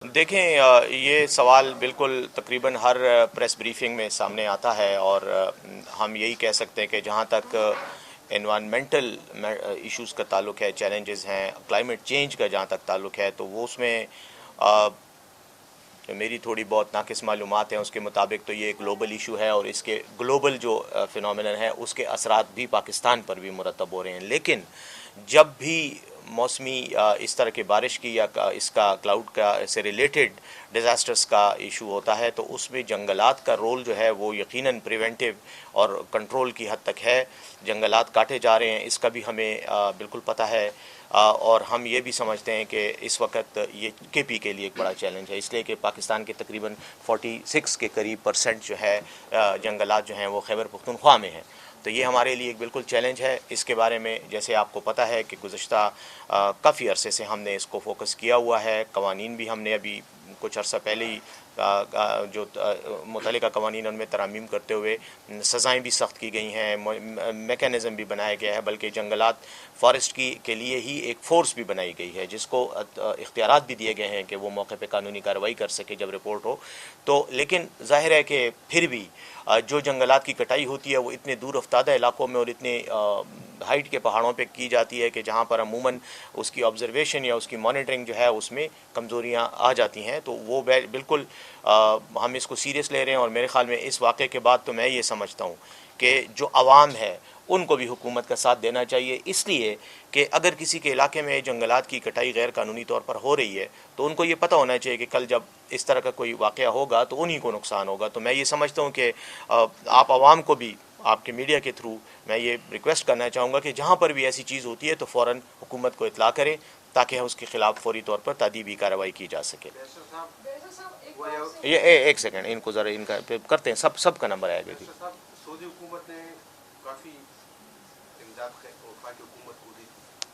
देखें, ये सवाल बिल्कुल तकरीबन हर प्रेस ब्रीफिंग में सामने आता है और हम यही कह सकते हैं कि जहाँ तक एनवायरमेंटल इश्यूज़ का ताल्लुक है, चैलेंजेस हैं, क्लाइमेट चेंज का जहाँ तक ताल्लुक है, तो वो उसमें अ, मेरी थोड़ी बहुत नाक़िस मालूमात हैं उसके मुताबिक तो ये ग्लोबल इशू है और इसके ग्लोबल जो फिनोमेनन है उसके असरात भी पाकिस्तान पर भी मुरतब हो रहे हैं। लेकिन जब भी मौसमी इस तरह की बारिश की या इसका क्लाउड का से रिलेटेड डिज़ास्टर्स का इशू होता है तो उसमें जंगलात का रोल जो है वो यकीनन प्रिवेंटिव और कंट्रोल की हद तक है। जंगलात काटे जा रहे हैं, इसका भी हमें बिल्कुल पता है। और हम ये भी समझते हैं कि इस वक्त ये KP के लिए एक बड़ा चैलेंज है, इसलिए कि पाकिस्तान के तकरीबन 46 के करीब % जो है जंगलात जो हैं वो खैबर पख्तूनख्वा में हैं। तो ये हमारे लिए एक बिल्कुल चैलेंज है। इसके बारे में जैसे आपको पता है कि गुज़श्ता काफ़ी अरसे से हमने इसको फोकस किया हुआ है। कवानीन भी हमने अभी कुछ अर्सा पहले ही जो मुतल्लिका कवानीन उनमें तरमीम करते हुए सज़ाएँ भी सख्त की गई हैं, मेकनिज़म भी बनाया गया है, बल्कि जंगलात फॉरेस्ट की के लिए ही एक फ़ोर्स भी बनाई गई है जिसको इख्तियारात भी दिए गए हैं कि वो मौके पे कानूनी कार्रवाई कर सके जब रिपोर्ट हो। तो लेकिन ज़ाहिर है कि फिर भी जो जंगलात की कटाई होती है वो इतने दूर अफ्तादा इलाकों में और इतने हाइट के पहाड़ों पे की जाती है कि जहाँ पर अमूमन उसकी ऑब्जर्वेशन या उसकी मॉनिटरिंग जो है उसमें कमज़ोरियाँ आ जाती हैं। तो वो बिल्कुल हम इसको सीरियस ले रहे हैं और मेरे ख़्याल में इस वाक़े के बाद तो मैं ये समझता हूँ कि जो आवाम है उनको भी हुकूमत का साथ देना चाहिए, इसलिए कि अगर किसी के इलाके में जंगलात की कटाई गैर कानूनी तौर पर हो रही है तो उनको ये पता होना चाहिए कि कल जब इस तरह का कोई वाक़या होगा तो उन्हीं को नुकसान होगा। तो मैं ये समझता हूँ कि आप आवाम को भी आपके मीडिया के थ्रू मैं ये रिक्वेस्ट करना चाहूँगा कि जहाँ पर भी ऐसी चीज़ होती है तो फ़ौरन हुकूमत को इत्तला करें ताकि उसके ख़िलाफ़ फौरी तौर पर तादीबी कार्रवाई की जा सके। ये एक सेकंड, इनको ज़रा इनका करते हैं, सबका नंबर आएगा जी। सऊदी हुकूमत ने काफ़ी इमदाद वफाकी हुकूमत को दी,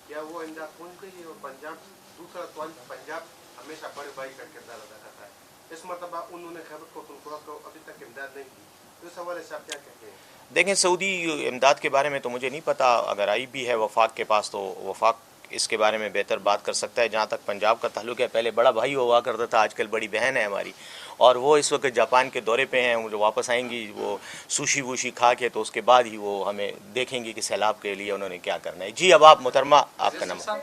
क्या वो इमदाद पहुँच गई है? और पंजाब दूसरा सवाल, पंजाब हमेशा बड़े भाई का किरदार अदा करता है, इस मरतबा उन्होंने खैबर पख्तूनख्वा को अभी तक इमदाद नहीं की, तो इस हवाले से आप क्या कहते हैं? देखें, सऊदी इमदाद के बारे में तो मुझे नहीं पता, अगर आई भी है वफाक के पास तो वफाक इसके बारे में बेहतर बात कर सकता है। जहाँ तक पंजाब का ताल्लुक है, पहले बड़ा भाई हुआ करता था, आजकल बड़ी बहन है हमारी, और वो इस वक्त जापान के दौरे पे हैं। वो जो वापस आएंगी वो सुशी वूशी खा के, तो उसके बाद ही वो हमें देखेंगी कि सैलाब के लिए उन्होंने क्या करना है। जी, अब आप मोहतरमा, आपका नंबर।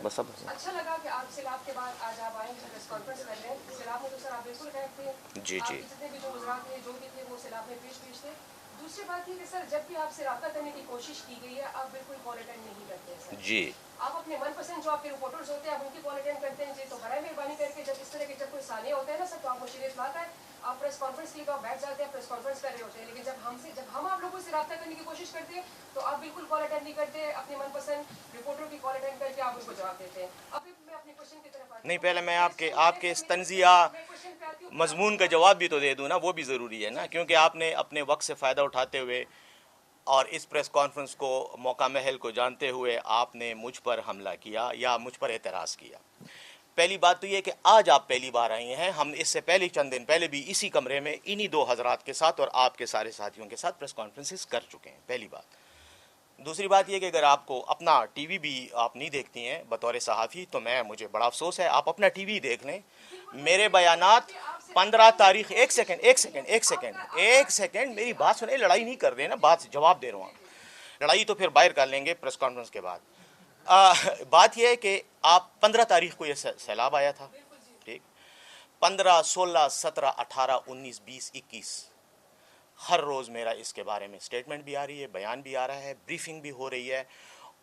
बस अब अच्छा लगा कि आप सैलाब के बाद आज आप आए हैं, प्रेस कॉन्फ्रेंस कर रहे हैं। सैलाब में तो सर आप बिल्कुल गए थे, जी जी जितने भी जो गुजरात थे जो भी थे वो सैलाब में पेश थे। दूसरी बात ये कि सर जब भी आपसे रब्ता करने की कोशिश की गई है आप बिल्कुल कॉल अटेंड नहीं करते हैं सर। जी, आप अपने मनपसंद जो आपके रिपोर्टर्स होते हैं आप उनकी कॉल अटेंड करते हैं जी। तो बड़ा मेहरबानी करके जब इस तरह के जब कोई सानिया होता है ना सर तो आप मुझे इत्तला करें। आप प्रेस कॉन्फ्रेंस के लिए तो आप बैठ जाते हैं, प्रेस कॉन्फ्रेंस कर रहे होते हैं, लेकिन जब हम आप लोगों से रब्ता करने की कोशिश करते हैं तो आप बिल्कुल कॉल अटेंड नहीं करते। अपने मनपसंद रिपोर्टरों की कॉल अटेंड करके आप उनको जवाब देते हैं। अभी मैं अपने क्वेश्चन की तरफ आती नहीं, हूँ। पहले मैं आपके इस तंजिया मजमून का जवाब भी तो दे दूँ ना, वो भी ज़रूरी है ना, क्योंकि आपने अपने वक्त से फ़ायदा उठाते हुए और इस प्रेस कॉन्फ्रेंस को मौका महल को जानते हुए आपने मुझ पर हमला किया या मुझ पर एतराज़ किया। पहली बात तो ये कि आज आप पहली बार आई हैं, हम इससे पहले चंद दिन पहले भी इसी कमरे में इन्हीं दो हजरात के साथ और आपके सारे साथियों के साथ प्रेस कॉन्फ्रेंसेस कर चुके हैं, पहली बात। दूसरी बात ये कि अगर आपको अपना टीवी भी आप नहीं देखती हैं बतौर सहाफ़ी तो मुझे बड़ा अफसोस है, आप अपना टीवी देख लें। मेरे बयानात 15 तारीख, एक सेकंड मेरी बात सुने, लड़ाई नहीं कर रहे ना, बात जवाब दे रहा हूँ। लड़ाई तो फिर बाहर कर लेंगे प्रेस कॉन्फ्रेंस के बाद। बात यह है कि आप 15 तारीख को ये सैलाब आया था, ठीक, 15, 16, 17, 18, 19, 20, 21 हर रोज़ मेरा इसके बारे में स्टेटमेंट भी आ रही है, बयान भी आ रहा है, ब्रीफिंग भी हो रही है।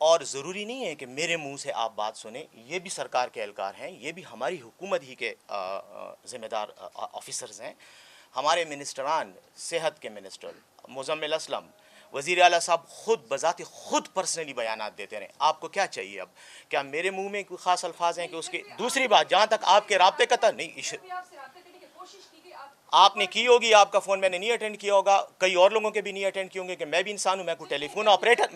और ज़रूरी नहीं है कि मेरे मुंह से आप बात सुने, ये भी सरकार के एहलकार हैं, ये भी हमारी हुकूमत ही के ज़िम्मेदार ऑफिसर्स हैं। हमारे मिनिस्टरान, सेहत के मिनिस्टर मुज़म्मिल असलम, वज़ीर आला साहब खुद बज़ाते खुद पर्सनली बयानात देते रहे। आपको क्या चाहिए अब? क्या मेरे मुंह में कोई ख़ास अल्फाज हैं कि उसके? दूसरी बात, जहाँ तक आपके राब्ते का था, नहीं आपने की होगी, आपका फ़ोन मैंने नहीं अटेंड किया होगा, कई और लोगों के भी नहीं अटेंड किए होंगे, कि मैं भी इंसान हूँ, मैं कोई टेलीफोन ऑपरेटर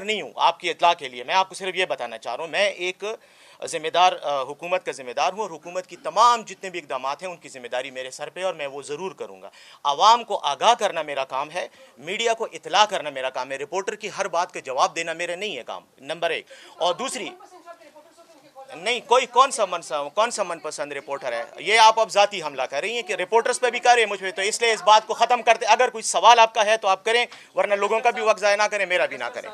नहीं हूँ। आपकी इत्तला के लिए मैं आपको सिर्फ ये बताना चाह रहा हूँ, मैं एक ज़िम्मेदार हुकूमत का ज़िम्मेदार हूँ और हुकूमत की तमाम जितने भी इकदाम हैं उनकी ज़िम्मेदारी मेरे सर पे और मैं वो ज़रूर करूँगा। आवाम को आगाह करना मेरा काम है, मीडिया को इत्तला करना मेरा काम है, रिपोर्टर की हर बात का जवाब देना मेरा नहीं है काम, नंबर एक। और दूसरी, नहीं, कोई कौन सा मनपसंद रिपोर्टर है? ये आप अब ज़ाती हमला कर रही हैं कि रिपोर्टर्स पे भी कर रहे हैं मुझ पे, तो इसलिए इस बात को ख़त्म करते। अगर कोई सवाल आपका है तो आप करें, वरना लोगों का भी वक्त ज़ाया ना करें, मेरा भी ना करें।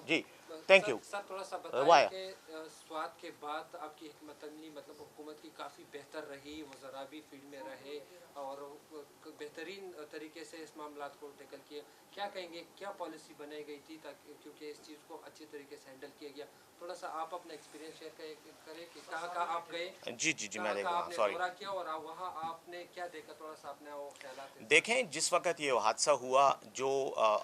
जी, थैंक यू। सर थोड़ा सा बताएं कि स्वात के बाद आपकी हिकमत अमली मतलब हुकूमत की काफ़ी बेहतर रही, वज़रा भी फील्ड में रहे और बेहतरीन तरीके से इस मामला को टैकल किया। क्या कहेंगे, क्या पॉलिसी बनाई गई थी ताकि क्योंकि इस चीज़ को अच्छे तरीके से हैंडल किया गया? थोड़ा सा आप अपना एक्सपीरियंस शेयर करें कि कहाँ कहाँ आप गए, जी मैं देख रहा हूँ, आपने सॉरी। दौरा किया और वहाँ आपने क्या देखा, थोड़ा सा अपने वो ख्यालात देखें, जिस वक्त ये हादसा हुआ, जो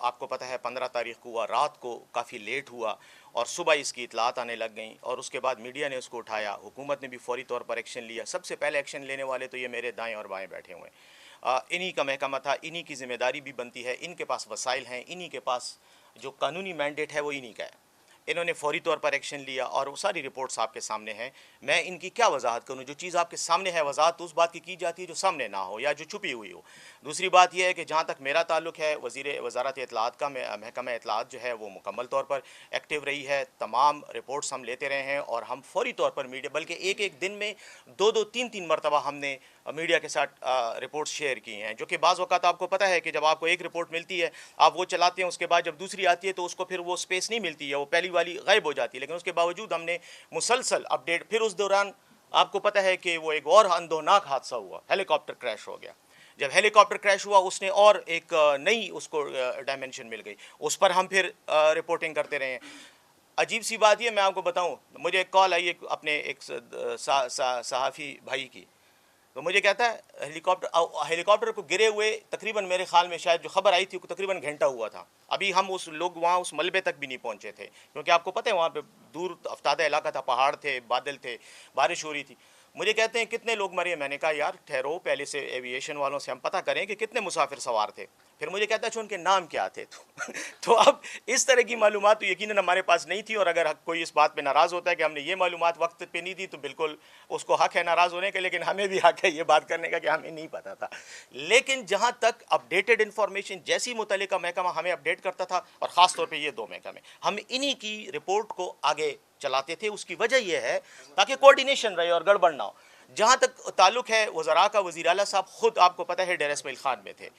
आपको पता है 15 तारीख को हुआ, रात को काफ़ी लेट हुआ और सुबह इसकी इतलात आने लग गई और उसके बाद मीडिया ने उसको उठाया, हुकूमत ने भी फौरी तौर पर एक्शन लिया। सबसे पहले एक्शन लेने वाले तो ये मेरे दाएं और बाएं बैठे हुए हैं, इन्हीं का महकमा था, इन्हीं की जिम्मेदारी भी बनती है, इनके पास वसाइल हैं, इन्हीं के पास जो कानूनी मैंडेट है वो इन्हीं का है। इन्होंने फौरी तौर पर एक्शन लिया और वो सारी रिपोर्ट्स आपके सामने हैं। मैं इनकी क्या वजाहत करूं? जो चीज़ आपके सामने है, वजाहत तो उस बात की जाती है जो सामने ना हो या जो छुपी हुई हो। दूसरी बात यह है कि जहाँ तक मेरा ताल्लुक है, वज़ारत इत्तलात का महकमा इत्तलात जो है वो मुकम्मल तौर पर एक्टिव रही है। तमाम रिपोर्ट्स हम लेते रहे हैं और हम फौरी तौर पर मीडिया, बल्कि एक एक दिन में 2-2, 3-3 मरतबा हमने मीडिया के साथ रिपोर्ट्स शेयर की हैं, जो कि बाज़ वक़्त आपको पता है कि जब आपको एक रिपोर्ट मिलती है आप वो चलाते हैं, उसके बाद जब दूसरी आती है तो उसको फिर वो स्पेस नहीं मिलती है, वो पहली वाली गायब हो जाती है। लेकिन उसके बावजूद हमने मुसलसल अपडेट, फिर उस दौरान आपको पता है कि वो एक और अंदोनाक हादसा हुआ, हेलीकॉप्टर क्रैश हो गया। जब हेलीकॉप्टर क्रैश हुआ उसने और एक नई उसको डायमेंशन मिल गई, उस पर हम फिर रिपोर्टिंग करते रहे हैं। अजीब सी बात ये मैं आपको बताऊं, मुझे एक कॉल आई अपने एक सहाफ़ी भाई की, तो मुझे कहता है हेलीकॉप्टर को गिरे हुए तकरीबन मेरे ख्याल में शायद जो खबर आई थी तकरीबन घंटा हुआ था। अभी हम उस लोग वहाँ उस मलबे तक भी नहीं पहुँचे थे, क्योंकि आपको पता है वहाँ पे दूर अफ्तादा इलाका था, पहाड़ थे, बादल थे, बारिश हो रही थी। मुझे कहते हैं कितने लोग मरे? मैंने कहा यार ठहरो, पहले से एविएशन वालों से हम पता करें कि कितने मुसाफिर सवार थे। फिर मुझे कहता है उनके नाम क्या थे? तो अब इस तरह की मालूमात तो यकीनन हमारे पास नहीं थी, और अगर कोई इस बात पे नाराज़ होता है कि हमने ये मालूमात वक्त पे नहीं दी तो बिल्कुल उसको हक है नाराज़ होने का, लेकिन हमें भी हक है ये बात करने का कि हमें नहीं पता था। लेकिन जहाँ तक अपडेटेड इन्फॉर्मेशन जैसी मुतल्लिका महकमा हमें अपडेट करता था, और ख़ास तौर पर ये 2 महकमे, हम इन्हीं की रिपोर्ट को आगे चलाते थे। उसकी वजह यह है ताकि कोऑर्डिनेशन रहे और गड़बड़ ना हो। जहाँ तक ताल्लुक है वज़रा का, वज़ीर आला साहब ख़ुद आपको पता है डेर इस्माइल खान में थे,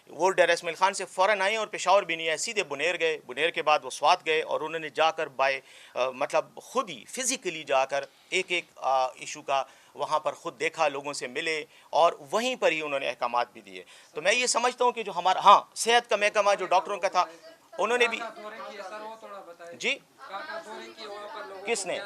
वो डेर इस्माइल खान से फ़ौरन आए और पेशावर भी नहीं आए, सीधे बुनेर गए, बुनेर के बाद वो स्वात गए और उन्होंने जाकर मतलब ख़ुद ही फिज़िकली जाकर एक एक इशू का वहाँ पर ख़ुद देखा, लोगों से मिले और वहीं पर ही उन्होंने अहकामात भी दिए। तो मैं ये समझता हूँ कि जो हमारा सेहत का महकमा जो डॉक्टरों का था, उन्होंने भी जी किसने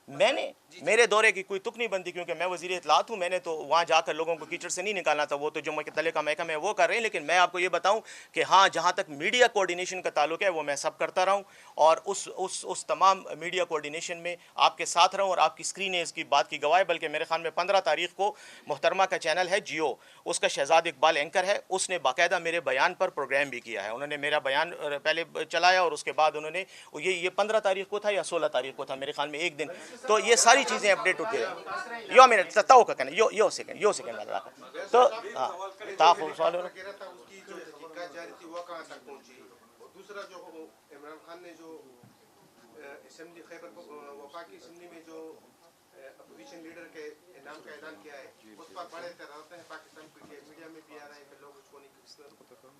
मैंने मेरे दौरे की कोई तुक नहीं बनती, क्योंकि मैं वज़ीर इत्तलात हूँ। मैंने तो वहाँ जाकर लोगों को कीचड़ से नहीं निकालना था, वो तो जो मुतल्लिका का महकमा है वो कर रहे हैं। लेकिन मैं आपको ये बताऊँ कि हाँ, जहाँ तक मीडिया कोऑर्डिनेशन का ताल्लुक है वो मैं सब करता रहा हूँ, और उस तमाम मीडिया कोऑर्डिनेशन में आपके साथ रहूँ, और आपकी स्क्रीनें इसकी बात की गवाह। बल्कि मेरे ख्याल में 15 तारीख को मोहतरमा का चैनल है जियो, उसका शहजाद इकबाल एंकर है, उसने बाकायदा मेरे बयान पर प्रोग्राम भी किया है। उन्होंने मेरा बयान पहले चलाया और उसके बाद उन्होंने ये 15 तारीख को था या 16 तारीख को था मेरे ख्याल में, एक दिन। तो ये सारी चीज़ें अपडेट होती है। यो मिनट ताऊ का कहना, यो सेकंड वाला तो ताकू सवाल हो उसकी जो तहकीकात जारी थी वो कहाँ तक पहुंची? और दूसरा जो इमरान खान ने जो असेंबली खैबर वफाकी असेंबली में जो अपोजिशन लीडर के नाम का ऐलान किया है, उस पर बड़े तरह हैं पाकिस्तान मीडिया में भी आ रहा है कि लोग उसको नहीं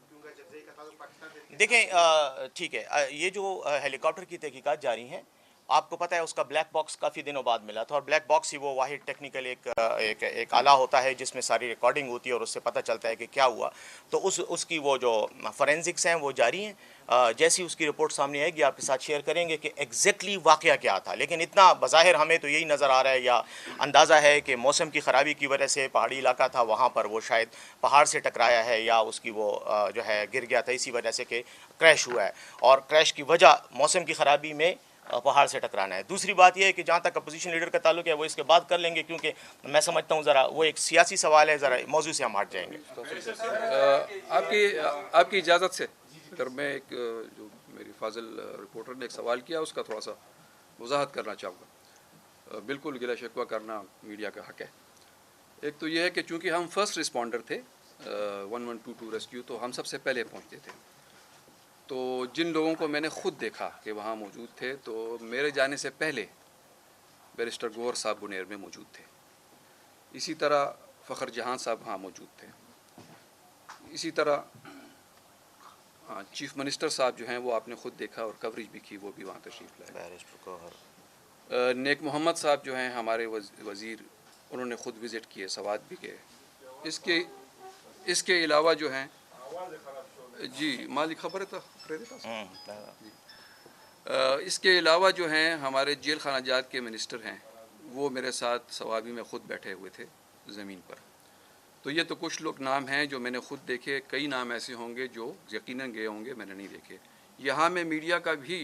क्योंकि जब का ताल्लुक पाकिस्तान से। देखें ठीक है, ये जो हेलीकॉप्टर की तहकीकात जारी हैं, आपको पता है उसका ब्लैक बॉक्स काफ़ी दिनों बाद मिला था, और ब्लैक बॉक्स ही वो वाहिद टेक्निकल एक आला होता है जिसमें सारी रिकॉर्डिंग होती है और उससे पता चलता है कि क्या हुआ। तो उसकी वो जो फॉरेंसिक्स हैं वो जारी हैं। जैसी उसकी रिपोर्ट सामने आएगी आपके साथ शेयर करेंगे कि एग्जैक्टली वाक़या क्या था। लेकिन इतना बज़ाहिर हमें तो यही नज़र आ रहा है या अंदाज़ा है कि मौसम की ख़राबी की वजह से, पहाड़ी इलाका था वहाँ पर, वो शायद पहाड़ से टकराया है या उसकी वो जो है गिर गया था, इसी वजह से कि क्रैश हुआ है, और क्रैश की वजह मौसम की ख़राबी में पहाड़ से टकराना है। दूसरी बात यह है कि जहाँ तक अपोजिशन लीडर का ताल्लुक है वो इसके बाद कर लेंगे, क्योंकि मैं समझता हूँ ज़रा वो एक सियासी सवाल है, ज़रा मौजू से हम हट जाएंगे। आपकी इजाज़त से अगर मैं एक जो मेरी फाजिल रिपोर्टर ने एक सवाल किया उसका थोड़ा सा वजाहत करना चाहूँगा। बिल्कुल गिला शिकवा करना मीडिया का हक़ है। एक तो ये है कि चूँकि हम फर्स्ट रिस्पॉन्डर थे 1122 रेस्क्यू, तो हम सबसे पहले पहुँचते थे। تو جن لوگوں کو میں نے خود دیکھا کہ وہاں موجود تھے تو میرے جانے سے پہلے بیرسٹر گوہر صاحب بنیر میں موجود تھے، اسی طرح فخر جہاں صاحب وہاں موجود تھے، اسی طرح چیف منسٹر صاحب جو ہیں وہ آپ نے خود دیکھا اور کوریج بھی کی، وہ بھی وہاں تشریف لائے۔ بیرسٹر گوہر، نیک محمد صاحب جو ہیں ہمارے وزیر، انہوں نے خود وزٹ کیے، سوات بھی گئے۔ اس کے علاوہ جو ہیں جی مالک خبر تھا، اس کے علاوہ جو ہیں ہمارے جیل خانہ جات کے منسٹر ہیں، وہ میرے ساتھ سوابی میں خود بیٹھے ہوئے تھے زمین پر۔ تو یہ تو کچھ لوگ نام ہیں جو میں نے خود دیکھے، کئی نام ایسے ہوں گے جو یقیناً گئے ہوں گے، میں نے نہیں دیکھے۔ یہاں میں میڈیا کا بھی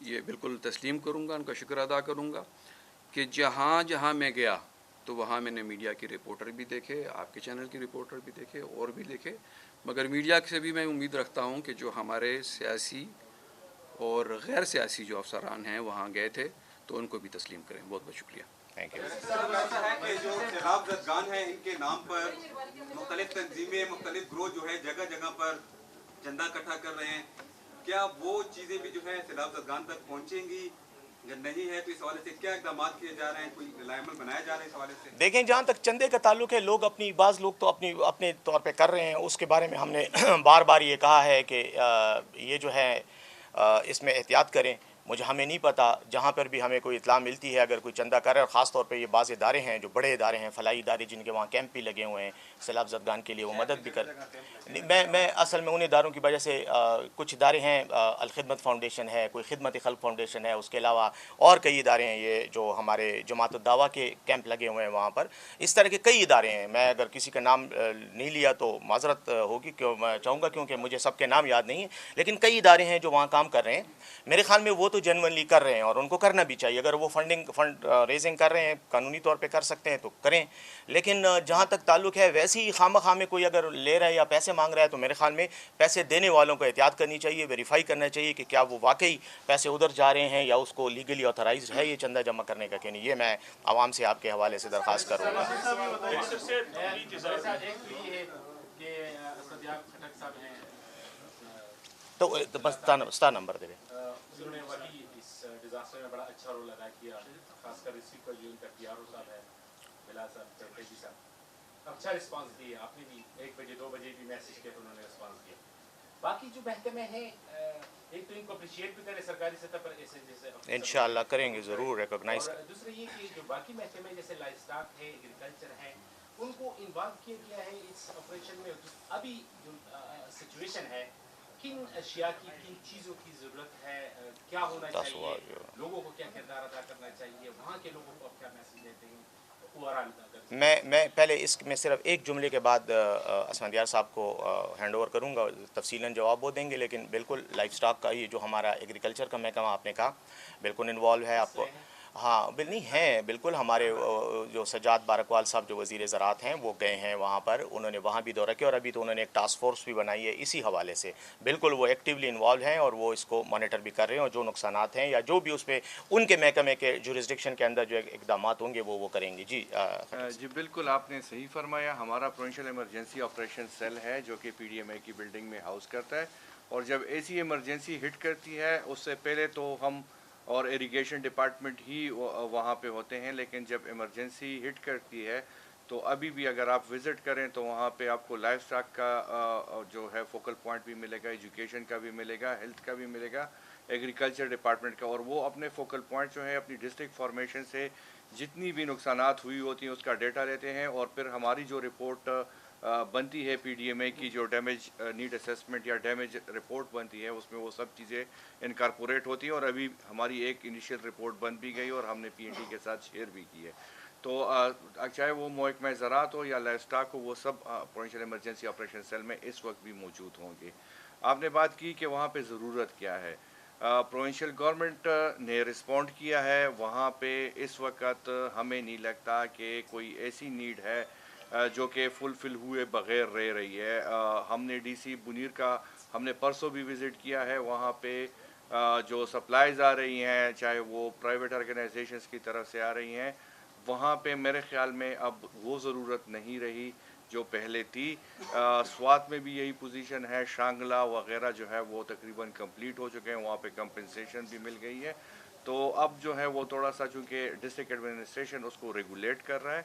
یہ بالکل تسلیم کروں گا، ان کا شکر ادا کروں گا کہ جہاں جہاں میں گیا تو وہاں میں نے میڈیا کی رپورٹر بھی دیکھے، آپ کے چینل کی رپورٹر بھی دیکھے اور بھی دیکھے، مگر میڈیا سے بھی میں امید رکھتا ہوں کہ جو ہمارے سیاسی اور غیر سیاسی جو افسران ہیں وہاں گئے تھے تو ان کو بھی تسلیم کریں۔ بہت بہت شکریہ۔ Thank you. ایسا ہے کہ جو سیلاب زدگان ہیں ان کے نام پر مختلف تنظیمیں، مختلف گروہ جو ہے جگہ جگہ پر چندہ اکٹھا کر رہے ہیں، کیا وہ چیزیں بھی جو ہے سیلاب زدگان تک پہنچیں گی؟ اگر نہیں ہے تو اس حوالے سے کیا اقدامات کیے جا رہے ہیں، کوئی عمل بنایا جا رہا ہے اس حوالے سے؟ دیکھیں، جہاں تک چندے کا تعلق ہے، بعض لوگ تو اپنے طور پہ کر رہے ہیں، اس کے بارے میں ہم نے بار بار یہ کہا ہے کہ یہ جو ہے اس میں احتیاط کریں۔ ہمیں نہیں پتہ، جہاں پر بھی ہمیں کوئی اطلاع ملتی ہے اگر کوئی چندہ کر رہا ہے، اور خاص طور پہ یہ بعض ادارے ہیں جو بڑے ادارے ہیں، فلاحی ادارے جن کے وہاں کیمپ بھی لگے ہوئے ہیں سیلاب زدگان کے لیے، وہ مدد بھی کر میں اصل میں ان اداروں کی وجہ سے کچھ ادارے ہیں، الخدمت فاؤنڈیشن ہے، کوئی خدمت خلق فاؤنڈیشن ہے، اس کے علاوہ اور کئی ادارے ہیں یہ جو ہمارے جماعت الدعویٰ کے کیمپ لگے ہوئے ہیں وہاں پر، اس طرح کے کئی ادارے ہیں۔ میں اگر کسی کا نام نہیں لیا تو معذرت ہوگی، میں چاہوں گا کیونکہ مجھے سب کے نام یاد نہیں ہیں، لیکن کئی ادارے ہیں جو وہاں کام کر رہے ہیں۔ میرے خیال میں وہ تو جنونلی کر رہے ہیں اور ان کو کرنا بھی چاہیے۔ اگر وہ فنڈ ریزنگ کر رہے ہیں، قانونی طور پہ کر سکتے ہیں تو کریں، لیکن جہاں تک تعلق ہے ویسے ہی خواہ مخواہ میں کوئی اگر لے رہا ہے یا پیسے مانگ رہا ہے تو میرے خیال میں پیسے دینے والوں کو احتیاط کرنی چاہیے، ویریفائی کرنا چاہیے کہ کیا وہ واقعی پیسے ادھر جا رہے ہیں یا اس کو لیگلی آتھرائزڈ ہے یہ چندہ جمع کرنے کا کہ نہیں۔ یہ میں عوام سے آپ کے حوالے سے درخواست کروں گا۔ تو بس ستا نمبر دے دیں۔ انہوں نے وہی اس ڈیزاسٹر میں بڑا اچھا رول ادا کیا، خاص کر ریسیو کا جو ان کا پی آر او صاحب ہے، بلال صاحب، چوکیجی صاحب، اچھا رسپانس دیا۔ آپ نے بھی 1 بجے 2 بجے بھی میسج کیا تو انہوں نے رسپانس دیا۔ باقی جو محکمے ہیں ایک تو ان کو اپریشیٹ بھی کریں سرکاری سطح پر، ایسے جیسے انشاءاللہ کریں گے، ضرور ریکگنائز۔ اور دوسرا یہ کہ جو باقی محکمے جیسے لائف اسٹاک ہے، ایگریکلچر ہے، ان کو انوالو کیا گیا ہے اس آپریشن میں۔ ابھی جو سچویشن ہے، کن اشیاء کی، کن چیزوں کی ضرورت ہے، کیا ہونا چاہیے، لوگوں کو کیا کردار ادا کرنا چاہیے، وہاں کے لوگوں کو آپ کیا میسج دیتے ہیں؟ میں پہلے اس میں صرف ایک جملے کے بعد اسفندیار صاحب کو ہینڈ اوور کروں گا، تفصیلاً جواب وہ دیں گے، لیکن بالکل لائف سٹاک کا یہ جو ہمارا ایگریکلچر کا محکمہ آپ نے کہا بالکل انوالو ہے۔ آپ کو ہاں نہیں ہیں، بالکل ہمارے جو سجاد بارکوال صاحب جو وزیر زراعت ہیں وہ گئے ہیں وہاں پر، انہوں نے وہاں بھی دورہ کیا اور ابھی تو انہوں نے ایک ٹاسک فورس بھی بنائی ہے اسی حوالے سے۔ بالکل وہ ایکٹیولی انوالو ہیں اور وہ اس کو مانیٹر بھی کر رہے ہیں، اور جو نقصانات ہیں یا جو بھی اس پہ ان کے محکمے کے جورسڈکشن کے اندر جو اقدامات ہوں گے وہ کریں گے۔ جی بالکل آپ نے صحیح فرمایا۔ ہمارا پروونشل ایمرجنسی آپریشن سیل ہے جو کہ پی ڈی ایم اے کی بلڈنگ میں ہاؤس کرتا ہے، اور جب ایسی ایمرجنسی ہٹ کرتی ہے اس سے پہلے تو ہم اور اریگیشن ڈپارٹمنٹ ہی وہاں پہ ہوتے ہیں، لیکن جب ایمرجنسی ہٹ کرتی ہے تو ابھی بھی اگر آپ وزٹ کریں تو وہاں پہ آپ کو لائف اسٹاک کا جو ہے فوکل پوائنٹ بھی ملے گا، ایجوکیشن کا بھی ملے گا، ہیلتھ کا بھی ملے گا، ایگریکلچر ڈپارٹمنٹ کا، اور وہ اپنے فوکل پوائنٹ جو ہے اپنی ڈسٹرکٹ فارمیشن سے جتنی بھی نقصانات ہوئی ہوتی ہیں اس کا ڈیٹا لیتے ہیں، اور پھر ہماری جو رپورٹ بنتی ہے پی ڈی ایم اے کی، جو ڈیمیج نیڈ اسیسمنٹ یا ڈیمیج رپورٹ بنتی ہے، اس میں وہ سب چیزیں انکارپوریٹ ہوتی ہیں، اور ابھی ہماری ایک انیشیل رپورٹ بن بھی گئی اور ہم نے پی این ڈی کے ساتھ شیئر بھی کی ہے۔ تو چاہے وہ محکمہ زراعت ہو یا لائف اسٹاک ہو، وہ سب پروونشل ایمرجنسی آپریشن سیل میں اس وقت بھی موجود ہوں گے۔ آپ نے بات کی کہ وہاں پہ ضرورت کیا ہے، پروونشل گورنمنٹ نے رسپونڈ کیا ہے، وہاں پہ اس وقت ہمیں نہیں لگتا کہ کوئی ایسی نیڈ ہے جو کہ فلفل ہوئے بغیر رہ رہی ہے۔ ہم نے ڈی سی بنیر کا ہم نے پرسوں بھی وزٹ کیا ہے، وہاں پہ جو سپلائیز آ رہی ہیں چاہے وہ پرائیویٹ آرگنائزیشنز کی طرف سے آ رہی ہیں، وہاں پہ میرے خیال میں اب وہ ضرورت نہیں رہی جو پہلے تھی. سوات میں بھی یہی پوزیشن ہے, شانگلہ وغیرہ جو ہے وہ تقریباً کمپلیٹ ہو چکے ہیں, وہاں پہ کمپنسیشن بھی مل گئی ہے. تو اب جو ہے وہ تھوڑا سا چونکہ ڈسٹرکٹ ایڈمنسٹریشن اس کو ریگولیٹ کر رہا ہے,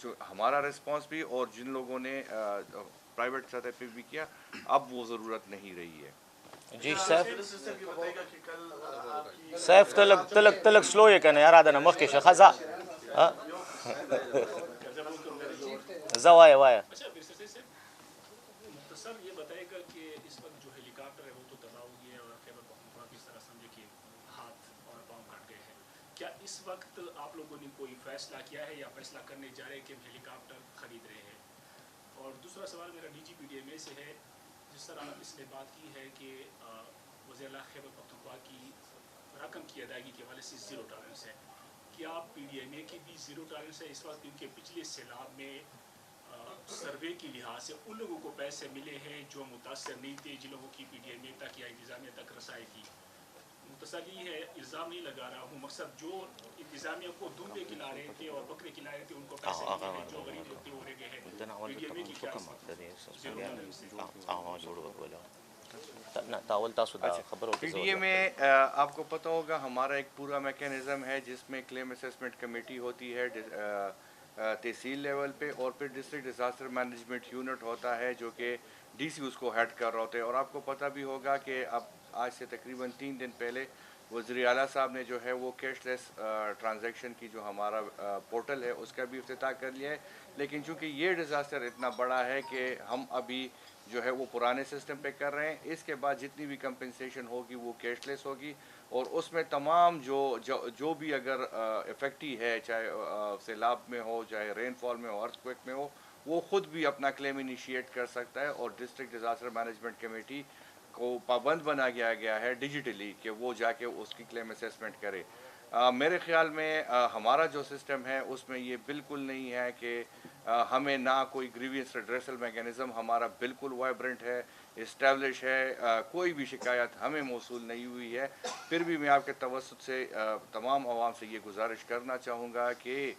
جو ہمارا رسپانس بھی اور جن لوگوں نے پرائیویٹ سطح پہ بھی کیا, اب وہ ضرورت نہیں رہی ہے. جی سیف تلک سلو یہ کہنا یار آدھا نمک کے شخصا زوایا وایا. سر یہ بتائے گا کہ اس وقت جو ہیلی کاپٹر ہے وہ تو تباہ ہو گئی ہے اور خیبر پختونخوا کی اس طرح سمجھے کہ ہاتھ اور پاؤں کٹ گئے ہیں. کیا اس وقت آپ لوگوں نے کوئی فیصلہ کیا ہے یا فیصلہ کرنے جا رہے ہیں کہ ہم ہیلی کاپٹر خرید رہے ہیں؟ اور دوسرا سوال میرا D G P D M A سے ہے. جس طرح اس نے بات کی ہے کہ وزیر اعلیٰ خیبر پختونخوا کی رقم کی ادائیگی کے حوالے سے زیرو ٹالرنس ہے, کیا پی ڈی ایم اے کی بھی زیرو ٹالرنس ہے اس وقت؟ کیونکہ پچھلے سیلاب میں سروے کی لحاظ سے ان لوگوں کو پیسے ملے ہیں جو متاثر نہیں تھے, جن لوگوں کی پی ڈی ایم اے تک یا انتظامیہ تک رسائی تھی. مختصر یہ ہے, الزام نہیں لگا رہا ہوں, مقصد جو انتظامیہ کو دودھے کھلا رہے تھے اور بکرے کھلا رہے تھے ان کو پیسے ملے ہیں, جو غریب لوگ تھے وہ رہ گئے ہیں. پی ڈی ایم اے کی کیا پی ڈی اے میں آپ کو پتہ ہوگا ہمارا ایک پورا میکینزم ہے جس میں کلیم اسیسمنٹ کمیٹی ہوتی ہے تحصیل لیول پہ, اور پھر ڈسٹرکٹ ڈیزاسٹر مینجمنٹ یونٹ ہوتا ہے جو کہ ڈی سی اس کو ہیڈ کر رہے ہوتے ہیں. اور آپ کو پتہ بھی ہوگا کہ اب آج سے تقریباً 3 دن پہلے وزیر اعلیٰ صاحب نے جو ہے وہ کیش لیس ٹرانزیکشن کی جو ہمارا پورٹل ہے اس کا بھی افتتاح کر لیا ہے. لیکن چونکہ یہ ڈیزاسٹر اتنا بڑا ہے کہ ہم ابھی جو ہے وہ پرانے سسٹم پہ کر رہے ہیں. اس کے بعد جتنی بھی کمپنسیشن ہوگی وہ کیش لیس ہوگی, اور اس میں تمام جو بھی اگر افیکٹی ہے, چاہے سیلاب میں ہو, چاہے رین فال میں ہو, ارتھ کویک میں ہو, وہ خود بھی اپنا کلیم انیشیٹ کر سکتا ہے. اور ڈسٹرکٹ ڈیزاسٹر مینجمنٹ کمیٹی کو پابند بنا گیا ہے ڈیجیٹلی کہ وہ جا کے اس کی کلیم اسیسمنٹ کرے. میرے خیال میں ہمارا جو سسٹم ہے اس میں یہ بالکل نہیں ہے کہ ہمیں نہ کوئی گریوینس ریڈریسل میکینزم ہمارا بالکل وائبرنٹ ہے, اسٹیبلش ہے, کوئی بھی شکایت ہمیں موصول نہیں ہوئی ہے. پھر بھی میں آپ کے توسط سے تمام عوام سے یہ گزارش کرنا چاہوں گا کہ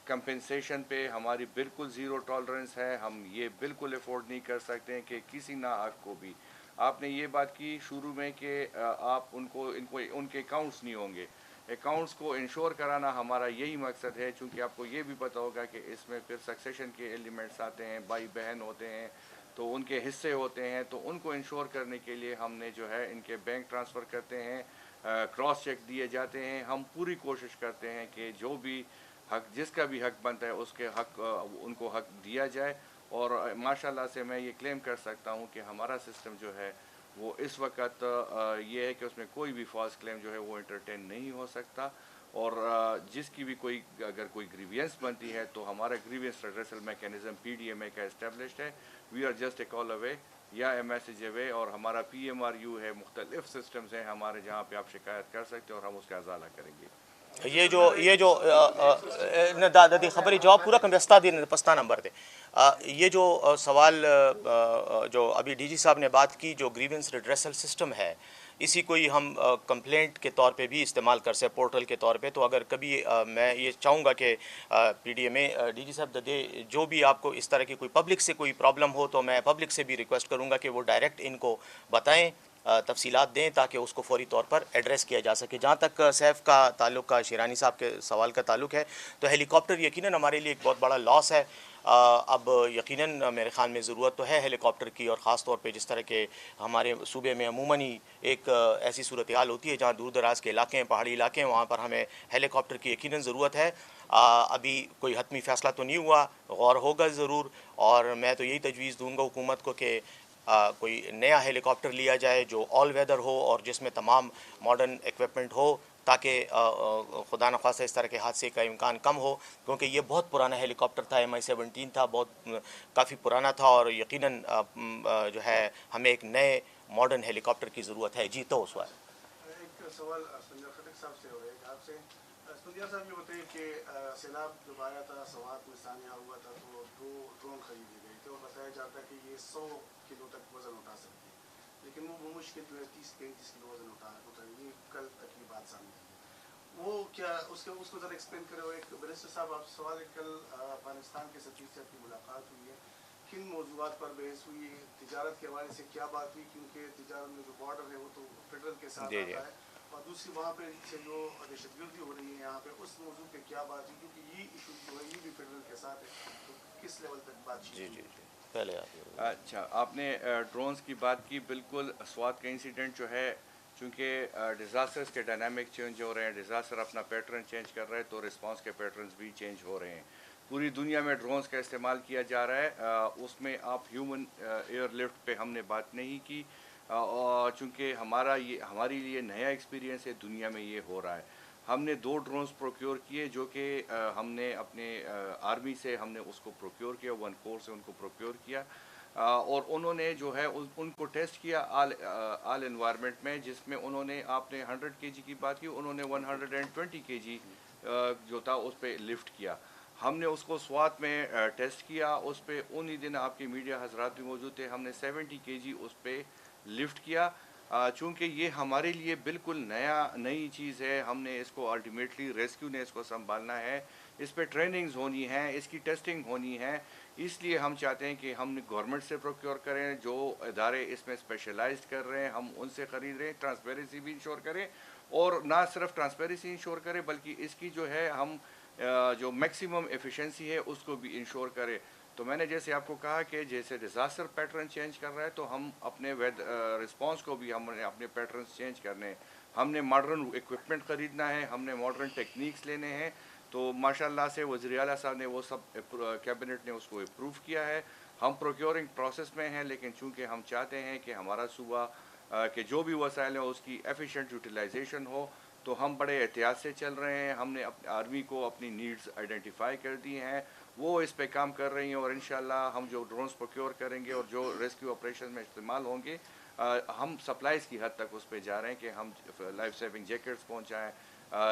کمپنسیشن پہ ہماری بالکل زیرو ٹالرنس ہے. ہم یہ بالکل افورڈ نہیں کر سکتے ہیں کہ کسی ناحق کو بھی. آپ نے یہ بات کی شروع میں کہ آپ ان کے اکاؤنٹس نہیں ہوں گے. اکاؤنٹس کو انشور کرانا ہمارا یہی مقصد ہے, چونکہ آپ کو یہ بھی پتہ ہوگا کہ اس میں پھر سکسیشن کے ایلیمنٹس آتے ہیں, بھائی بہن ہوتے ہیں تو ان کے حصے ہوتے ہیں, تو ان کو انشور کرنے کے لیے ہم نے جو ہے ان کے بینک ٹرانسفر کرتے ہیں, کراس چیک دیے جاتے ہیں. ہم پوری کوشش کرتے ہیں کہ جو بھی حق, جس کا بھی حق بنتا ہے اس کے حق ان کو حق دیا جائے. اور ماشاءاللہ سے میں یہ کلیم کر سکتا ہوں کہ ہمارا سسٹم جو ہے وہ اس وقت یہ ہے کہ اس میں کوئی بھی فالس کلیم جو ہے وہ انٹرٹین نہیں ہو سکتا. اور جس کی بھی اگر کوئی گریوینس بنتی ہے تو ہمارا grievance redressal mechanism P D M A کا اسٹیبلشڈ ہے. وی آر جسٹ اے کال اوے یا اے میسیج اوے, اور ہمارا پی ایم آر یو ہے, مختلف سسٹمز ہیں ہمارے جہاں پہ آپ شکایت کر سکتے ہیں اور ہم اس کا ازالہ کریں گے. یہ جو دادی خبری جواب پورا کم رستہ دین پستہ نمبر دے. یہ جو سوال جو ابھی ڈی جی صاحب نے بات کی, جو گریونس ریڈریسل سسٹم ہے, اسی کو ہی ہم کمپلینٹ کے طور پہ بھی استعمال کر سکتے پورٹل کے طور پہ. تو اگر کبھی میں یہ چاہوں گا کہ پی ڈی ایم اے ڈی جی صاحب دے جو بھی آپ کو اس طرح کی کوئی پبلک سے کوئی پرابلم ہو, تو میں پبلک سے بھی ریکویسٹ کروں گا کہ وہ ڈائریکٹ ان کو بتائیں, تفصیلات دیں, تاکہ اس کو فوری طور پر ایڈریس کیا جا سکے. جہاں تک سیف کا تعلق کا, شیرانی صاحب کے سوال کا تعلق ہے, تو ہیلی کاپٹر یقیناً ہمارے لیے ایک بہت بڑا لاس ہے. اب یقیناً میرے خیال میں ضرورت تو ہے ہیلی کاپٹر کی, اور خاص طور پہ جس طرح کے ہمارے صوبے میں عموماً ہی ایک ایسی صورتحال ہوتی ہے جہاں دور دراز کے علاقے ہیں, پہاڑی علاقے ہیں, وہاں پر ہمیں ہیلی کاپٹر کی یقیناً ضرورت ہے. ابھی کوئی حتمی فیصلہ تو نہیں ہوا, غور ہوگا ضرور, اور میں تو یہی تجویز دوں گا حکومت کو کہ کوئی نیا ہیلی کاپٹر لیا جائے جو آل ویدر ہو اور جس میں تمام ماڈرن ایکوپمنٹ ہو, تاکہ خدا نخواستہ اس طرح کے حادثے کا امکان کم ہو. کیونکہ یہ بہت پرانا ہیلی کاپٹر تھا, MI-17 تھا, بہت کافی پرانا تھا, اور یقیناً جو ہے ہمیں ایک نئے ماڈرن ہیلی کاپٹر کی ضرورت ہے. جی تو سوال ایک سوال سنجر خٹک صاحب سے ہو رہا ہے آپ سے. سنجر صاحب یہ بتائیے کہ سیلاب جب آیا تھا, سوات میں ثانیہ ہوا تھا, تو 2 ڈرون خریدے گئے تھے, اور بتایا جاتا ہے کہ یہ 100 کلو تک وزن اٹھا سکتے ہیں, لیکن وہ مشکل جو ہے 30-35 کلو وزن اٹھا یہ کل تک کی بات سامنے آئی. वो क्या उसको ज़रा एक्सप्लेन करें। और एक मिनिस्टर साहब आप सवाल है, कल अफगानिस्तान के सफीर से आपकी मुलाकात हुई है, किन मौजूदात पर बहस हुई, तिजारत के हवाले से क्या बात हुई, क्योंकि तिजारत में जो बॉर्डर है वो तो फेडरल के साथ आता है, और दूसरी वहाँ पे से जो दहशतगर्दी हो रही है यहाँ पे, उस मौजू पे क्या बात हुई, क्योंकि ये इशू जो है ये भी फेडरल के साथ है, तो किस लेवल तक बातचीत हुई? पहले आप। अच्छा, आपने ड्रोन्स की बात की। बिल्कुल स्वात का इंसिडेंट जो है, चूँकि डिज़ास्टर्स के डायनामिक चेंज हो रहे हैं, डिज़ास्टर अपना पैटर्न चेंज कर रहे हैं, तो रिस्पांस के पैटर्न्स भी चेंज हो रहे हैं। पूरी दुनिया में ड्रोन्स का इस्तेमाल किया जा रहा है। उसमें आप ह्यूमन एयरलिफ्ट पे हमने बात नहीं की, चूँकि हमारी लिए नया एक्सपीरियंस है, दुनिया में ये हो रहा है। हमने 2 ड्रोन्स प्रोक्योर किए, जो कि हमने अपने आर्मी से हमने उसको प्रोक्योर किया, 1 कोर से उनको प्रोक्योर किया, और उन्होंने जो है उनको टेस्ट किया आल एनवायरनमेंट में, जिसमें उन्होंने, आपने 100 kg की बात की, उन्होंने 120 kg जो था उस पर लिफ्ट किया। हमने उसको स्वात में टेस्ट किया, उस पर उन्हीं दिन आपके मीडिया हजरात भी मौजूद थे, हमने 70 kg उस पर लिफ्ट किया। चूँकि ये हमारे लिए बिल्कुल नई चीज़ है, हमने इसको अल्टीमेटली रेस्क्यू ने इसको संभालना है, इस पे ट्रेनिंग्स होनी है, इसकी टेस्टिंग होनी है। इसलिए हम चाहते हैं कि हम गवर्नमेंट से प्रोक्योर करें, जो इदारे इसमें स्पेशलाइज्ड कर रहे हैं हम उनसे ख़रीद रहे हैं, ट्रांसपेरेंसी भी इंश्योर करें, और ना सिर्फ ट्रांसपेरेंसी इंश्योर करें बल्कि इसकी जो है हम जो मैक्सिमम एफिशिएंसी है उसको भी इंश्योर करें। तो मैंने जैसे आपको कहा कि जैसे डिज़ास्टर पैटर्न चेंज कर रहा है, तो हम अपने रिस्पांस को भी हमने अपने पैटर्न्स चेंज करने हैं। हमने मॉडर्न इक्विपमेंट ख़रीदना है, हमने मॉडर्न टेक्निक्स लेने हैं। तो माशाल्लाह से वज़ीर आला साहब ने वो सब कैबिनेट ने उसको अप्रूव किया है। हम प्रोक्योरिंग प्रोसेस में हैं, लेकिन चूँकि हम चाहते हैं कि हमारा सूबा के जो भी वसाइल हैं उसकी एफिशिएंट यूटिलाइजेशन हो, तो हम बड़े एहतियात से चल रहे हैं। हमने अपनी आर्मी को अपनी नीड्स आइडेंटिफाई कर दी हैं, वो इस पे काम कर रही हैं, और इंशाल्लाह हम जो ड्रोन्स प्रोक्योर करेंगे और जो रेस्क्यू ऑपरेशन में इस्तेमाल होंगे, हम सप्लाईज़ की हद तक उस पे जा रहे हैं कि हम लाइफ सेविंग जैकेट्स पहुँचाएँ,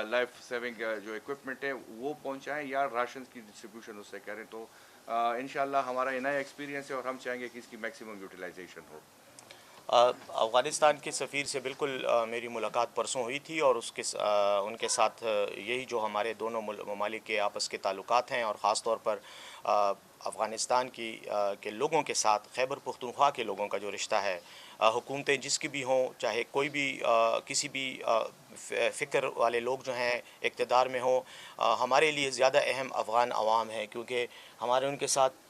लाइफ सेविंग जो इक्विपमेंट है वो पहुँचाएँ, या राशन की डिस्ट्रीब्यूशन उससे करें। तो इंशाल्लाह हमारा ये नया एक्सपीरियंस है और हम चाहेंगे कि इसकी मैक्सिमम यूटिलाइजेशन हो। अफ़गानिस्तान के सफ़ीर से बिल्कुल मेरी मुलाकात परसों हुई थी, और उनके साथ यही जो हमारे दोनों ममालिक के आपस के ताल्लुकात हैं, और ख़ास तौर पर अफ़गानिस्तान के लोगों के साथ खैबर पख्तूनख्वा के लोगों का जो रिश्ता है, हुकूमतें जिसकी भी हों, चाहे कोई भी किसी भी फ़िक्र वाले लोग जो हैं इक़्तिदार में हों, हमारे लिए ज़्यादा अहम अफ़गान अवाम है, क्योंकि हमारे उनके साथ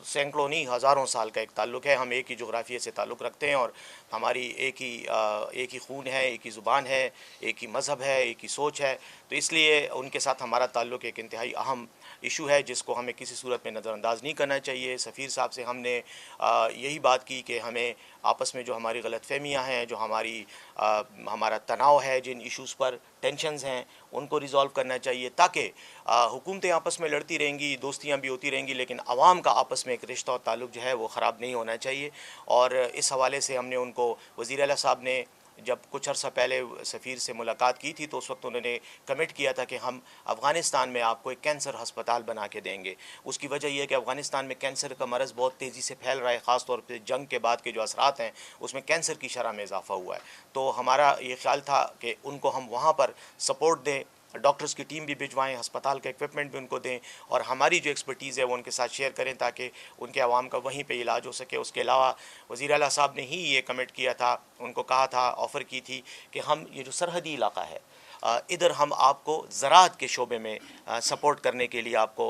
सैकड़ों नहीं हज़ारों साल का एक ताल्लुक़ है। हम एक ही जोग्राफिया से ताल्लुक़ रखते हैं, और हमारी एक ही खून है, एक ही ज़ुबान है, एक ही मज़हब है, एक ही सोच है। तो इसलिए उनके साथ हमारा ताल्लुक़ एक इंतहाई अहम इशू है, जिसको हमें किसी सूरत में नज़रअंदाज नहीं करना चाहिए। सफ़ीर साहब से हमने यही बात की कि हमें आपस में जो हमारी गलतफ़हमियाँ हैं, जो हमारा तनाव है, जिन इश्यूज़ पर टेंशन्स हैं, उनको रिज़ॉल्व करना चाहिए, ताकि हुकूमतें आपस में लड़ती रहेंगी, दोस्तियाँ भी होती रहेंगी, लेकिन आवाम का आपस में एक रिश्ता और ताल्लुक़ जो है वो ख़राब नहीं होना चाहिए। और इस हवाले से हमने उनको, वज़ीर आला साहब ने जब कुछ अर्सा पहले सफ़ीर से मुलाकात की थी, तो उस वक्त उन्होंने कमिट किया था कि हम अफ़गानिस्तान में आपको एक कैंसर हस्पताल बना के देंगे। उसकी वजह यह है कि अफ़गानिस्तान में कैंसर का मरज़ बहुत तेज़ी से फैल रहा है, ख़ास तौर पर जंग के बाद के जो असरात हैं उसमें कैंसर की शरह में इजाफ़ा हुआ है। तो हमारा ये ख्याल था कि उनको हम वहाँ पर सपोर्ट दें, डॉक्टर्स की टीम भी भिजवाएं, हस्पताल का इक्विपमेंट भी उनको दें, और हमारी जो एक्सपर्टीज़ है वो उनके साथ शेयर करें, ताकि उनके आवाम का वहीं पे इलाज हो सके। उसके अलावा वज़ीर आला साहब ने ही ये कमिट किया था, उनको कहा था, ऑफ़र की थी कि हम ये जो सरहदी इलाका है, इधर हम आपको ज़राअत के शोबे में सपोर्ट करने के लिए आपको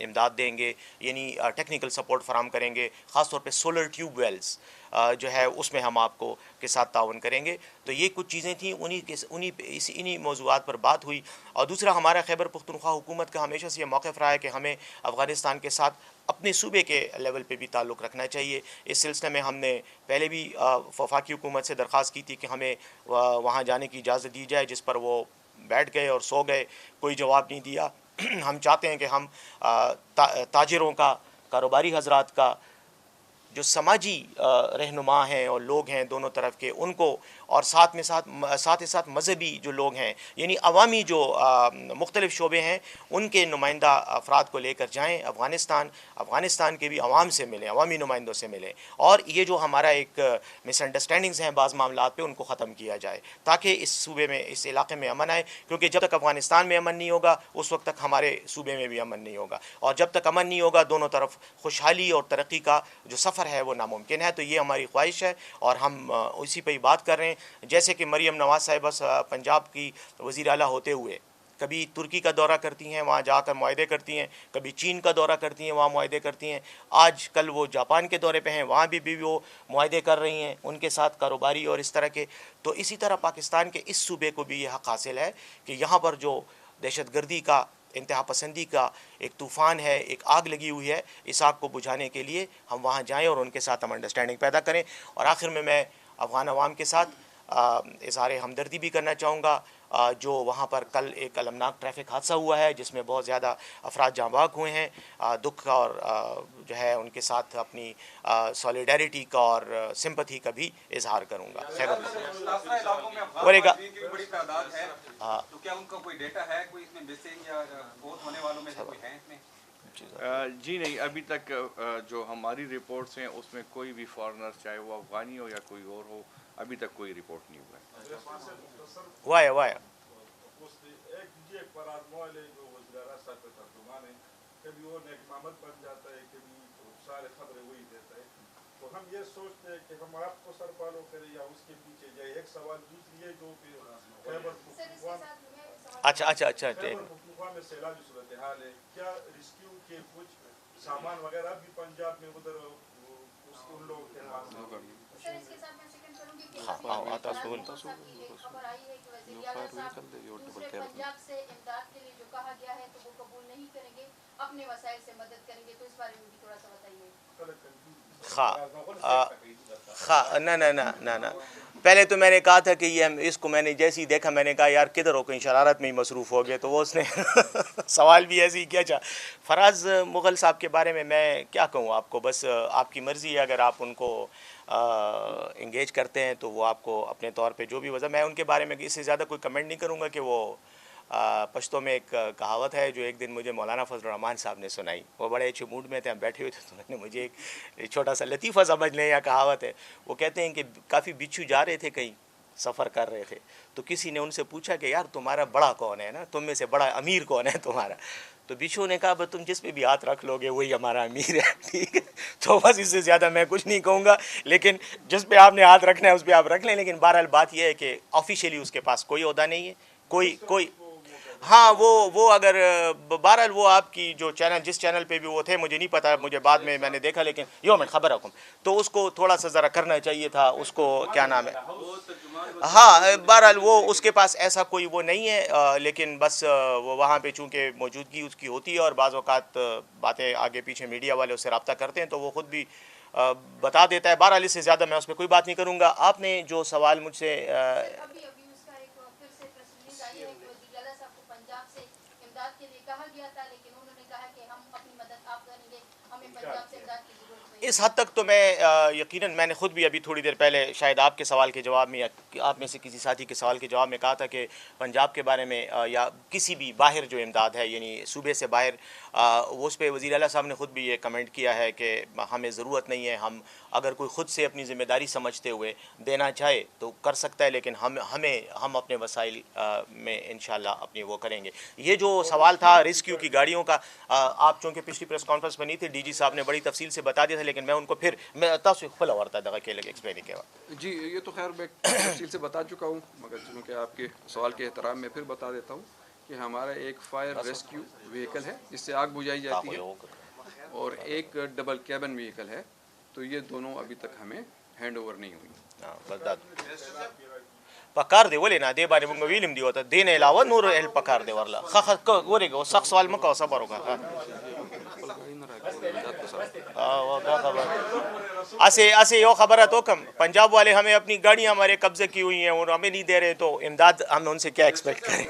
इमदाद देंगे, यानी टेक्निकल सपोर्ट फराम करेंगे। ख़ास तौर पे सोलर ट्यूब वेल्स जो है उसमें हम आपको के साथ ताउन करेंगे। तो ये कुछ चीज़ें थी, इन्हीं मौज़ूआत पर बात हुई। और दूसरा, हमारा खैबर पख्तूनख्वा हुकूमत का हमेशा से ये मौक़िफ़ रहा है कि हमें अफ़गानिस्तान के साथ अपने सूबे के लेवल पे भी ताल्लुक़ रखना चाहिए। इस सिलसिले में हमने पहले भी वफाकी हुकूमत से दरख्वास्त की थी कि हमें वहाँ जाने की इजाज़त दी जाए, जिस पर वो बैठ गए और सो गए, कोई जवाब नहीं दिया। हम चाहते हैं कि हम ताजिरों का, कारोबारी हजरात का, जो समाजी रहनुमा हैं और लोग हैं दोनों तरफ के, उनको اور ساتھ ہی ساتھ مذہبی جو لوگ ہیں یعنی عوامی جو مختلف شعبے ہیں ان کے نمائندہ افراد کو لے کر جائیں افغانستان کے بھی عوام سے ملیں, عوامی نمائندوں سے ملیں, اور یہ جو ہمارا ایک مس انڈرسٹینڈنگز ہیں بعض معاملات پہ ان کو ختم کیا جائے تاکہ اس صوبے میں اس علاقے میں امن آئے, کیونکہ جب تک افغانستان میں امن نہیں ہوگا اس وقت تک ہمارے صوبے میں بھی امن نہیں ہوگا, اور جب تک امن نہیں ہوگا دونوں طرف خوشحالی اور ترقی کا جو سفر ہے وہ ناممکن ہے. تو یہ ہماری خواہش ہے اور ہم اسی پہ ہی بات کر رہے ہیں. جیسے کہ مریم نواز صاحبہ پنجاب کی وزیر اعلیٰ ہوتے ہوئے کبھی ترکی کا دورہ کرتی ہیں, وہاں جا کر معاہدے کرتی ہیں, کبھی چین کا دورہ کرتی ہیں, وہاں معاہدے کرتی ہیں, آج کل وہ جاپان کے دورے پہ ہیں, وہاں بھی وہ معاہدے کر رہی ہیں ان کے ساتھ کاروباری اور اس طرح کے. تو اسی طرح پاکستان کے اس صوبے کو بھی یہ حق حاصل ہے کہ یہاں پر جو دہشت گردی کا, انتہا پسندی کا ایک طوفان ہے, ایک آگ لگی ہوئی ہے, اس آگ کو بجھانے کے لیے ہم وہاں جائیں اور ان کے ساتھ ہم انڈرسٹینڈنگ پیدا کریں. اور آخر میں افغان عوام کے ساتھ اظہار ہمدردی بھی کرنا چاہوں گا جو وہاں پر کل ایک المناک ٹریفک حادثہ ہوا ہے جس میں بہت زیادہ افراد جاں بحق ہوئے ہیں. دکھ اور جو ہے ان کے ساتھ اپنی سولیڈیرٹی کا اور سمپتھی کا بھی اظہار کروں گا. خیر بڑی تعداد ہے تو کیا ان کا کوئی ڈیٹا ہے, کوئی اس میں مسنگ یا فوت ہونے والوں میں سے کوئی ہے اس میں؟ جی نہیں, ابھی تک جو ہماری رپورٹس ہیں اس میں کوئی بھی فارنر چاہے وہ افغانی ہو یا کوئی اور ہو ابھی تک کوئی رپورٹ نہیں ہوا ہے. وایا کبھی وہ نیک محمد بن جاتا ہے, کبھی سارے خبریں وہی دیتا ہے. تو ہم یہ سوچتے ہیں کہ ہم آپ کو سر پالو کریں یا اس کے پیچھے جائے. ایک سوال دوسری ہے جو کہ خیبر پختونخوا میں سیلابی صورتحال ہے, کیا ریسکیو کے کچھ سامان وغیرہ بھی پنجاب میں ادھر ان لوگوں کے پاس؟ سر اس کے ساتھ میں سیکنڈ کروں گی کہ خبر آئی ہے کہ وزیر اعلیٰ صاحب دوسرے پنجاب سے امداد کے لیے جو کہا گیا ہے تو وہ قبول نہیں کریں گے, اپنے وسائل سے مدد کریں گے. تو اس بارے میں بھی تھوڑا سا بتائیے. نہ پہلے تو میں نے کہا تھا کہ یہ اس کو میں نے جیسے ہی دیکھا میں نے کہا یار کدھر ہو, کہیں شرارت میں ہی مصروف ہو گئے, تو وہ اس نے سوال بھی ایسے ہی کیا. فراز مغل صاحب کے بارے میں کیا کہوں آپ کو, بس آپ کی مرضی ہے, اگر آپ ان کو انگیج کرتے ہیں تو وہ آپ کو اپنے طور پہ جو بھی وجہ, میں ان کے بارے میں اس سے زیادہ کوئی کمنٹ نہیں کروں گا. کہ وہ پشتوں میں ایک کہاوت ہے جو ایک دن مجھے مولانا فضل الرحمان صاحب نے سنائی, وہ بڑے اچھے موڈ میں تھے, ہم بیٹھے ہوئے تھے, تو انہوں نے مجھے ایک چھوٹا سا لطیفہ سمجھ لیں یا کہاوت ہے. وہ کہتے ہیں کہ کافی بچھو جا رہے تھے, کہیں سفر کر رہے تھے, تو کسی نے ان سے پوچھا کہ یار تمہارا بڑا کون ہے نا, تم میں سے بڑا امیر کون ہے تمہارا؟ تو بچھو نے کہا بس تم جس پہ بھی ہاتھ رکھ لو گے وہی ہمارا امیر ہے. ٹھیک ہے, تو بس اس سے زیادہ میں کچھ نہیں کہوں گا, لیکن جس پہ آپ نے ہاتھ رکھنا ہے اس پہ آپ رکھ لیں. لیکن بہرحال بات یہ ہے کہ آفیشیلی اس کے پاس کوئی عہدہ نہیں ہے, کوئی ہاں وہ اگر بہرحال وہ آپ کی جو چینل جس چینل پہ بھی وہ تھے مجھے نہیں پتا, مجھے بعد میں نے دیکھا, لیکن یوم خبر رکھوں تو اس کو تھوڑا سا ذرا کرنا چاہیے تھا, اس کو کیا نام ہے, ہاں بہرحال وہ اس کے پاس ایسا کوئی وہ نہیں ہے, لیکن بس وہ وہاں پہ چونکہ موجودگی اس کی ہوتی ہے اور بعض اوقات باتیں آگے پیچھے میڈیا والے اس سے رابطہ کرتے ہیں تو وہ خود بھی بتا دیتا ہے. بہرحال اس سے زیادہ میں اس پہ کوئی بات نہیں کروں گا. آپ نے جو سوال مجھ سے اس حد تک تو میں یقیناً میں نے خود بھی ابھی تھوڑی دیر پہلے شاید آپ کے سوال کے جواب میں یا آپ میں سے کسی ساتھی کے سوال کے جواب میں کہا تھا کہ پنجاب کے بارے میں یا کسی بھی باہر جو امداد ہے یعنی صوبے سے باہر, وہ اس پہ وزیر اعلیٰ صاحب نے خود بھی یہ کمنٹ کیا ہے کہ ہمیں ضرورت نہیں ہے, ہم اگر کوئی خود سے اپنی ذمہ داری سمجھتے ہوئے دینا چاہے تو کر سکتا ہے, لیکن ہم اپنے وسائل میں انشاءاللہ اپنی وہ کریں گے. یہ جو سوال تھا ریسکیو کی گاڑیوں کا, آپ چونکہ پچھلی پریس کانفرنس میں نہیں تھے, ڈی جی صاحب نے بڑی تفصیل سے بتا دیا تھا, لیکن میں ان کو پھر میں کھلا ورتا دگا کے لگے ایکسپلین کیا. جی یہ تو خیر میں تفصیل سے بتا چکا ہوں, مگر چونکہ آپ کے سوال کے احترام میں پھر بتا دیتا ہوں کہ ہمارا ایک فائر ریسکیو وہیکل ہے جس سے آگ بجھائی جاتی ہے, اور ایک ڈبل کیبن وہیکل ہے, تو یہ دونوں ابھی تک ہمیں ہینڈ اوور نہیں ہوئی. پکار دی ولې نه دی باندې موږ ویلم دی وته دین علاوه نور ال پکار دی ورلا خخ ورګو سخت سوال مکو صبر وکړه. ایسے یو خبر ہے تو کم پنجاب والے ہمیں اپنی گاڑیاں ہمارے قبضے کی ہوئی ہیں اور ہمیں نہیں دے رہے, تو امداد ہم ان سے کیا ایکسپیکٹ کریں.